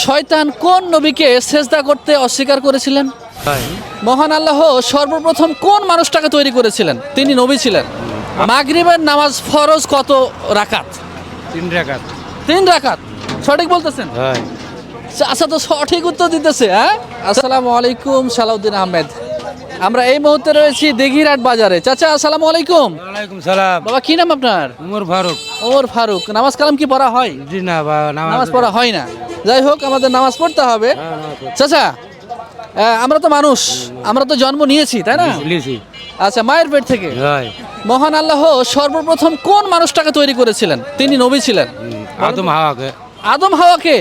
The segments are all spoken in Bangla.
শয়তান কোন নবীকে সেজদা করতে অস্বীকার করেছিলেন? মহান আল্লাহ সর্বপ্রথম কোন মানুষটাকে তৈরি করেছিলেন? তিনি নবী ছিলেন। মাগরিবের নামাজ ফরজ কত রাকাত? 3 রাকাত। 3 রাকাত। সঠিক বলতেছেন? আচ্ছা, তো সঠিক উত্তর দিতেছে। হ্যাঁ, আসসালামু আলাইকুম। সালাউদ্দিন আহমেদ। আমরা এই মুহূর্তে রয়েছি দিঘিরহাট বাজারে। চাচা আসসালামু আলাইকুম। ওয়ালাইকুম সালাম। বাবা কি নাম আপনার? উমর ফারুক। ওমর ফারুক। নামাজ কালাম কি পড়া হয়? জি না বা নামাজ পড়া হয় না। যাই হোক, আমাদের নামাজ পড়তে হবে। চাচা, আমরা তো মানুষ, আমরা তো জন্ম নিয়েছি, তাই না? লিছি। আচ্ছা, মায়ের পেট থেকে। হয়। মহান আল্লাহ সর্বপ্রথম কোন মানুষটাকে তৈরি করেছিলেন? তিনি নবী ছিলেন। আদম হাওয়াকে। আদম হাওয়াকে।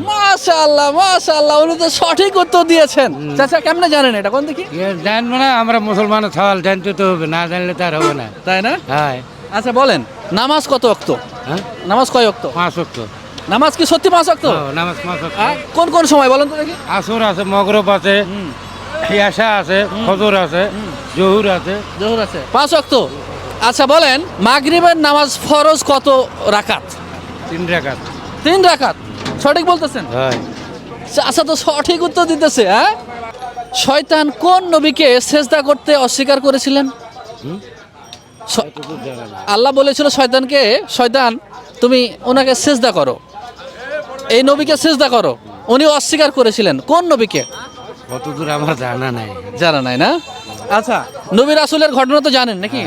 মাশাআল্লাহ মাশাআল্লাহ, উনি তো সঠিক উত্তর দিয়েছেন। চাচা কেমনে জানেন এটা, কোন দেখি? জানবো না, আমরা মুসলমান সওয়াল জানতে তো হবে, না জানলে তার হবে না, তাই না? হ্যাঁ। আচ্ছা বলেন, নামাজ কত ওয়াক্ত? হ্যাঁ, নামাজ কয় ওয়াক্ত? 5 ওয়াক্ত। নামাজ কি সত্যি 5 ওয়াক্ত? নামাজ 5 ওয়াক্ত। কোন কোন সময় বলেন তো দেখি? আসর আছে, মগরব আছে, ইয়াশা আছে, ফজর আছে, জহুর আছে। জোহর আছে। 5 ওয়াক্ত। আচ্ছা বলেন, মাগরিবের নামাজ ফরজ কত রাকাত? 3 রাকাত। 3 রাকাত। সঠিক বলতেছেন? হয়। আচ্ছা, তো সঠিক উত্তর দিতেছে। হ্যাঁ, শয়তান কোন নবীকে সেজদা করতে অস্বীকার করেছিলেন? আল্লাহ বলেছিল শয়তানকে, শয়তান তুমি ওনাকে সেজদা করো, এই নবীকে সেজদা করো। উনি অস্বীকার করেছিলেন। কোন নবীকে? কতদূর আমার জানা নাই। জানা নাই না? আচ্ছা, নবী রাসূলের ঘটনা তো জানেন নাকি?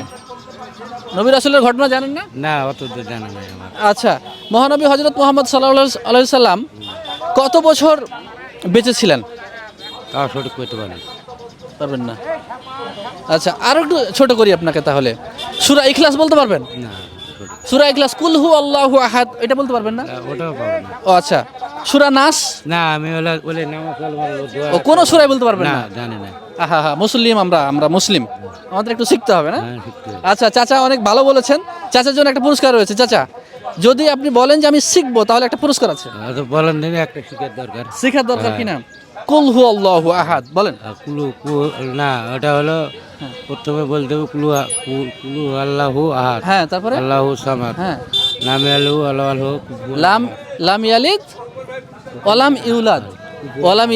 নবী রাসূলের ঘটনা জানেন না? না, অতদূর জানা নাই আমার। আচ্ছা, মহানবী হযরত মুহাম্মদ সাল্লাল্লাহু আলাইহি সাল্লাম কত বছর বেঁচে ছিলেন? তাও সঠিক করতে পারি পারবেন না? আচ্ছা, আরো একটু ছোট করি আপনাকে তাহলে। সূরা ইখলাস বলতে পারবেন? না, সূরা ইখলাস, কুল হু আল্লাহু আহাদ, এটা বলতে পারবেন না? ওটাও পাবো না। ও আচ্ছা, সূরা নাস? না, আমি বলে নামাজ ও কোন সূরাই বলতে পারবেন না, না? জানি না। আহা হা, মুসলিম আমরা মুসলিম, আমাদের একটু শিখতে হবে না? হ্যাঁ, শিখতে হবে। আচ্ছা চাচা, অনেক ভালো বলেছেন। চাচার জন্য একটা পুরস্কার রয়েছে। চাচা, যদি আপনি বলেন যে আমি শিখবো, তাহলে একটা পুরস্কার আছে। তো বলেন দিন, একটা শিখার দরকার। শেখার দরকার কিনা? কুল হু আল্লাহু আহাদ বলেন। না, ওটা হলো প্রথমে বলতে হবে কুলু আল্লাহু আহাদ। হ্যাঁ, তারপরে? আল্লাহু সামাদ। হ্যাঁ, নামে আল্লাহু লাম ইয়ালিদ ওয়ালাম ইউলাদ ওয়ালাম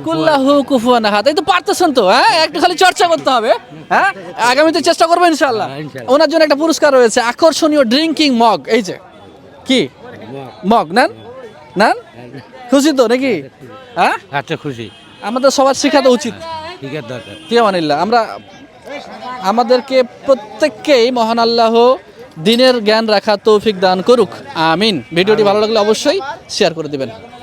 কুল্লাহু কুফুয়ান আহাদ। এই তো পারতেছেন তো। হ্যাঁ, একটু খালি চর্চা করতে হবে। হ্যাঁ, আগামীতে চেষ্টা করবো ইনশাআল্লাহ। ওনার জন্য একটা পুরস্কার রয়েছে, আকর্ষণীয় ড্রিঙ্কিং মগ। এই যে কি মগ, নেন নেন। খুশি তো নাকি? হ্যাঁ, আচ্ছা, খুশি। আমাদের সবার শেখাতে উচিত। শিখার দরকার। ফিয়ামানিল্লাহ। আমাদেরকে প্রত্যেককেই মহান আল্লাহ দিনের জ্ঞান রাখা তৌফিক দান করুক, আমিন। ভিডিওটি ভালো লাগলে অবশ্যই শেয়ার করে দিবেন।